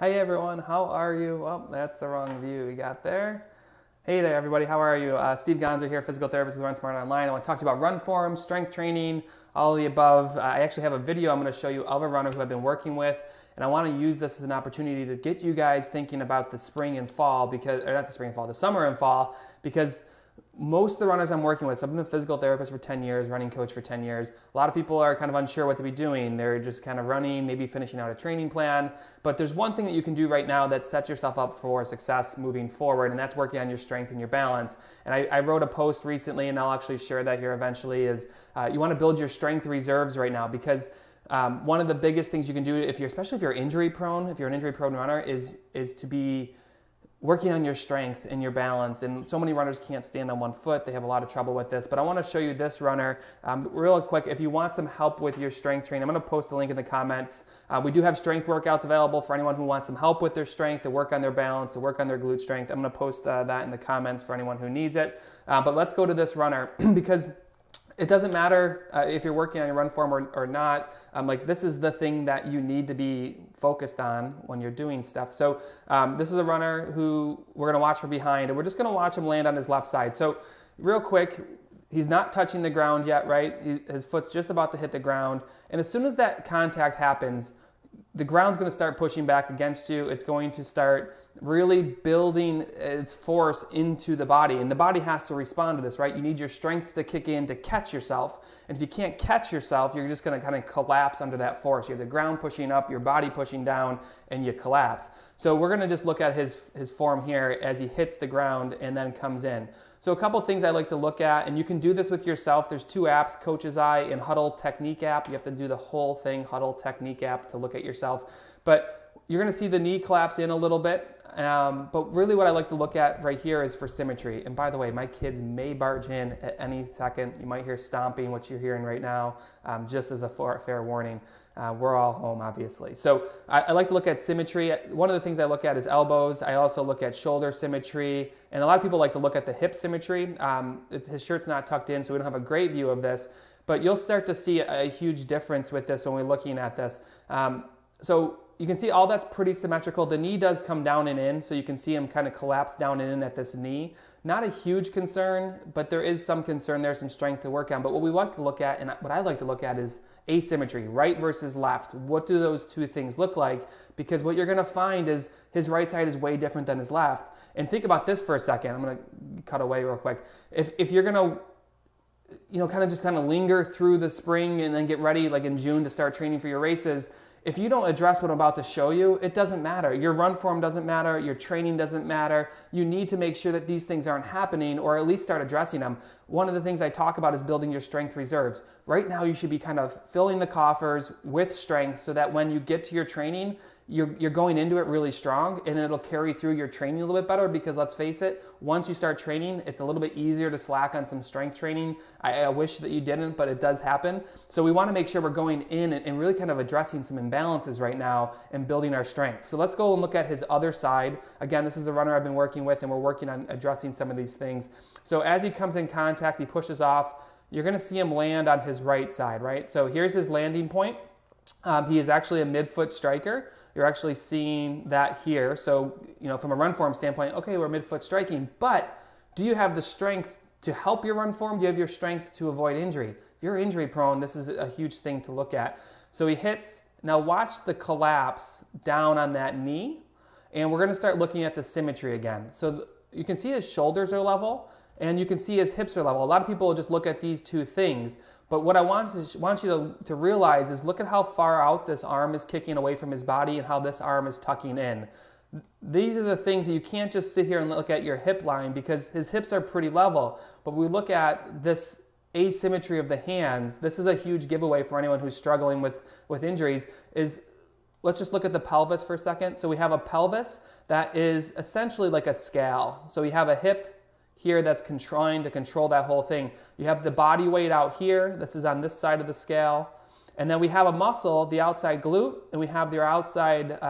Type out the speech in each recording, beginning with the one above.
Hey everyone, how are you? Oh, that's the wrong view we got there. Hey there everybody, how are you? Steve Gonzer here, physical therapist who runs Smart Online. I want to talk to you about run forms, strength training, all of the above. I actually have a video I'm going to show you of a runner who I've been working with, and I want to use this as an opportunity to get you guys thinking about the spring and fall, because, or not the spring and fall, the summer and fall, because most of the runners I'm working with, so I've been a physical therapist for 10 years, running coach for 10 years. A lot of people are kind of unsure what to be doing. They're just kind of running, maybe finishing out a training plan. But there's one thing that you can do right now that sets yourself up for success moving forward, and that's working on your strength and your balance. And I wrote a post recently, and I'll actually share that here eventually, is you want to build your strength reserves right now, because one of the biggest things you can do, especially if you're injury prone, if you're an injury prone runner, is to be working on your strength and your balance. And so many runners can't stand on one foot. They have a lot of trouble with this. But I want to show you this runner real quick. If you want some help with your strength training, I'm going to post a link in the comments. We do have strength workouts available for anyone who wants some help with their strength, to work on their balance, to work on their glute strength. I'm going to post that in the comments for anyone who needs it. But let's go to this runner because it doesn't matter if you're working on your run form or not. This is the thing that you need to be focused on when you're doing stuff. So this is a runner who we're going to watch from behind, and we're just going to watch him land on his left side. So real quick, he's not touching the ground yet, right? His foot's just about to hit the ground. And as soon as that contact happens, the ground's going to start pushing back against you. It's going to start really building its force into the body, and the body has to respond to this, right? You need your strength to kick in to catch yourself, and if you can't catch yourself, you're just going to kind of collapse under that force. You have the ground pushing up, your body pushing down, and you collapse. So we're going to just look at his form here as he hits the ground and then comes in. So a couple things I like to look at, and you can do this with yourself. There's two apps, Coach's Eye and Huddle Technique app. You have to do the whole thing, Huddle Technique app, to look at yourself. But you're going to see the knee collapse in a little bit. But really what I like to look at right here is for symmetry. And by the way, my kids may barge in at any second. You might hear stomping, which you're hearing right now, just as a fair warning. We're all home, obviously. So I like to look at symmetry. One of the things I look at is elbows. I also look at shoulder symmetry. And a lot of people like to look at the hip symmetry. His shirt's not tucked in, so we don't have a great view of this. But you'll start to see a huge difference with this when we're looking at this. So you can see all that's pretty symmetrical. The knee does come down and in, so you can see him kind of collapse down and in at this knee. Not a huge concern, but there is some concern there, some strength to work on. But what we want to look at, and what I like to look at, is asymmetry, right versus left. What do those two things look like? Because what you're going to find is his right side is way different than his left. And think about this for a second. I'm going to cut away real quick. If you're going to kind of linger through the spring and then get ready like in June to start training for your races, if you don't address what I'm about to show you, it doesn't matter. Your run form doesn't matter. Your training doesn't matter. You need to make sure that these things aren't happening, or at least start addressing them. One of the things I talk about is building your strength reserves. Right now, you should be kind of filling the coffers with strength so that when you get to your training, you're going into it really strong, and it'll carry through your training a little bit better, because let's face it, once you start training, it's a little bit easier to slack on some strength training. I wish that you didn't, but it does happen. So we want to make sure we're going in and really kind of addressing some imbalances right now and building our strength. So let's go and look at his other side. Again, this is a runner I've been working with, and we're working on addressing some of these things. So as he comes in contact, he pushes off. You're going to see him land on his right side, right? So here's his landing point. He is actually a midfoot striker. You're actually seeing that here. So, from a run form standpoint, okay, we're midfoot striking, but do you have the strength to help your run form? Do you have your strength to avoid injury? If you're injury prone, this is a huge thing to look at. So he hits. Now watch the collapse down on that knee, and we're going to start looking at the symmetry again. So you can see his shoulders are level, and you can see his hips are level. A lot of people will just look at these two things. But what I want you to realize is, look at how far out this arm is kicking away from his body and how this arm is tucking in. These are the things that you can't just sit here and look at your hip line, because his hips are pretty level. But we look at this asymmetry of the hands. This is a huge giveaway for anyone who's struggling with injuries. Let's just look at the pelvis for a second. So we have a pelvis that is essentially like a scale. So we have a hip here that's trying to control that whole thing. You have the body weight out here. This is on this side of the scale. And then we have a muscle, the outside glute, and we have their outside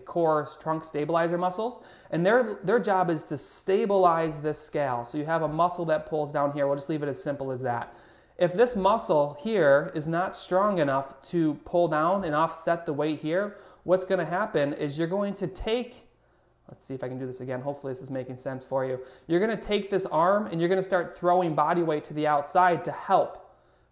core trunk stabilizer muscles. And their job is to stabilize this scale. So you have a muscle that pulls down here. We'll just leave it as simple as that. If this muscle here is not strong enough to pull down and offset the weight here, what's going to happen is you're going to take, let's see if I can do this again. Hopefully this is making sense for you. You're going to take this arm and you're going to start throwing body weight to the outside to help.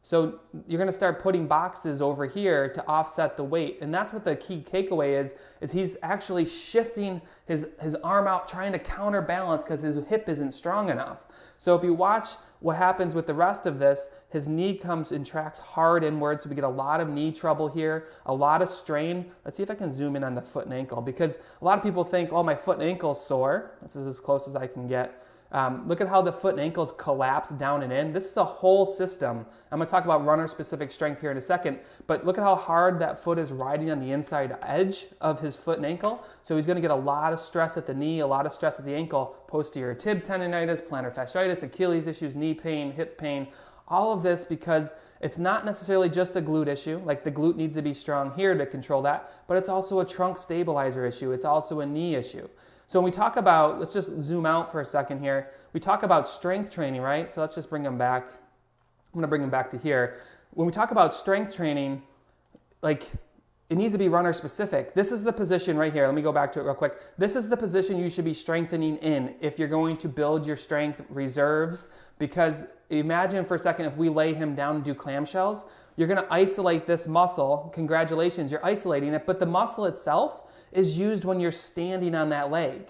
So you're going to start putting boxes over here to offset the weight. And that's what the key takeaway is he's actually shifting his arm out, trying to counterbalance because his hip isn't strong enough. So if you watch what happens with the rest of this, his knee comes and tracks hard inward, so we get a lot of knee trouble here, a lot of strain. Let's see if I can zoom in on the foot and ankle, because a lot of people think, oh, my foot and ankle's sore. This is as close as I can get. Look at how the foot and ankles collapse down and in. This is a whole system. I'm going to talk about runner-specific strength here in a second, but look at how hard that foot is riding on the inside edge of his foot and ankle. So he's going to get a lot of stress at the knee, a lot of stress at the ankle, posterior tib tendonitis, plantar fasciitis, Achilles issues, knee pain, hip pain, all of this because it's not necessarily just the glute issue, like the glute needs to be strong here to control that, but it's also a trunk stabilizer issue. It's also a knee issue. So when we talk about, let's just zoom out for a second here. We talk about strength training, right? So let's just bring them back. I'm going to bring them back to here. When we talk about strength training, like it needs to be runner specific. This is the position right here. Let me go back to it real quick. This is the position you should be strengthening in if you're going to build your strength reserves, because imagine for a second if we lay him down and do clamshells, you're going to isolate this muscle. Congratulations, you're isolating it, but the muscle itself is used when you're standing on that leg.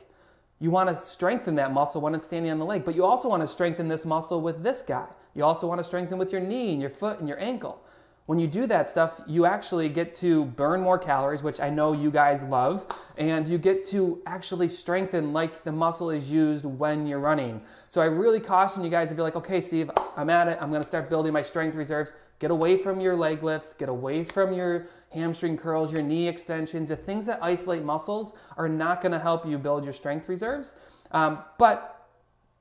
You want to strengthen that muscle when it's standing on the leg, but you also want to strengthen this muscle with this guy. You also want to strengthen with your knee and your foot and your ankle. When you do that stuff, you actually get to burn more calories, which I know you guys love, and you get to actually strengthen like the muscle is used when you're running. So I really caution you guys if you're like, okay, Steve, I'm at it. I'm going to start building my strength reserves. Get away from your leg lifts. Get away from your hamstring curls, your knee extensions. The things that isolate muscles are not going to help you build your strength reserves. But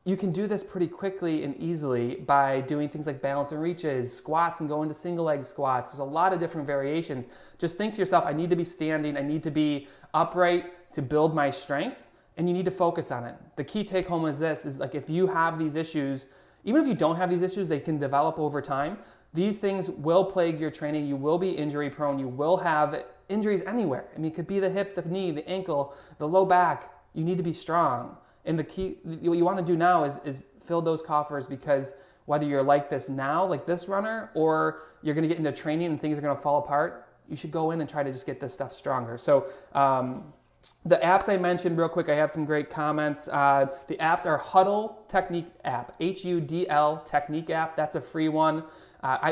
you can do this pretty quickly and easily by doing things like balance and reaches, squats and go into single leg squats. There's a lot of different variations. Just think to yourself, I need to be standing, I need to be upright to build my strength, and you need to focus on it. The key take home is this, is like if you have these issues, even if you don't have these issues, they can develop over time. These things will plague your training. You will be injury prone. You will have injuries anywhere. I mean, it could be the hip, the knee, the ankle, the low back. You need to be strong. And the key, what you want to do now is fill those coffers, because whether you're like this now, like this runner, or you're going to get into training and things are going to fall apart, you should go in and try to just get this stuff stronger. So the apps I mentioned real quick, I have some great comments. The apps are Huddle Technique app, HUDL Technique app. That's a free one.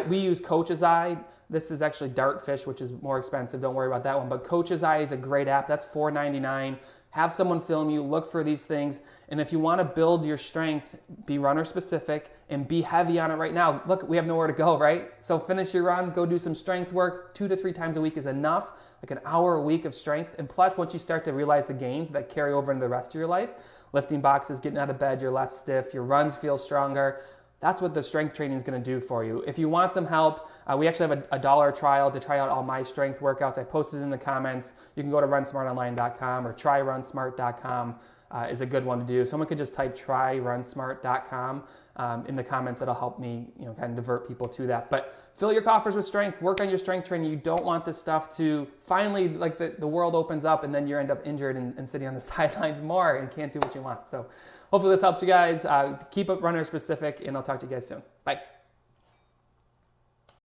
We use 𝗁𝗂𝘁𝗄𝑚. This is actually Dartfish, which is more expensive. Don't worry about that one. But 𝗁𝗂𝘁𝗄𝑚 is a great app. That's $4.99. Have someone film you, look for these things. And if you want to build your strength, be runner specific and be heavy on it right now. Look, we have nowhere to go, right? So finish your run, go do some strength work. 2 to 3 times a week is enough, like an hour a week of strength. And plus, once you start to realize the gains that carry over into the rest of your life, lifting boxes, getting out of bed, you're less stiff, your runs feel stronger. That's what the strength training is going to do for you. If you want some help, we actually have a $1 trial to try out all my strength workouts. I posted in the comments. You can go to runsmartonline.com or tryrunsmart.com is a good one to do. Someone could just type tryrunsmart.com in the comments. That'll help me, kind of divert people to that. But fill your coffers with strength. Work on your strength training. You don't want this stuff to finally, like the world opens up and then you end up injured and sitting on the sidelines more and can't do what you want. So hopefully this helps you guys. Keep it runner specific, and I'll talk to you guys soon. Bye.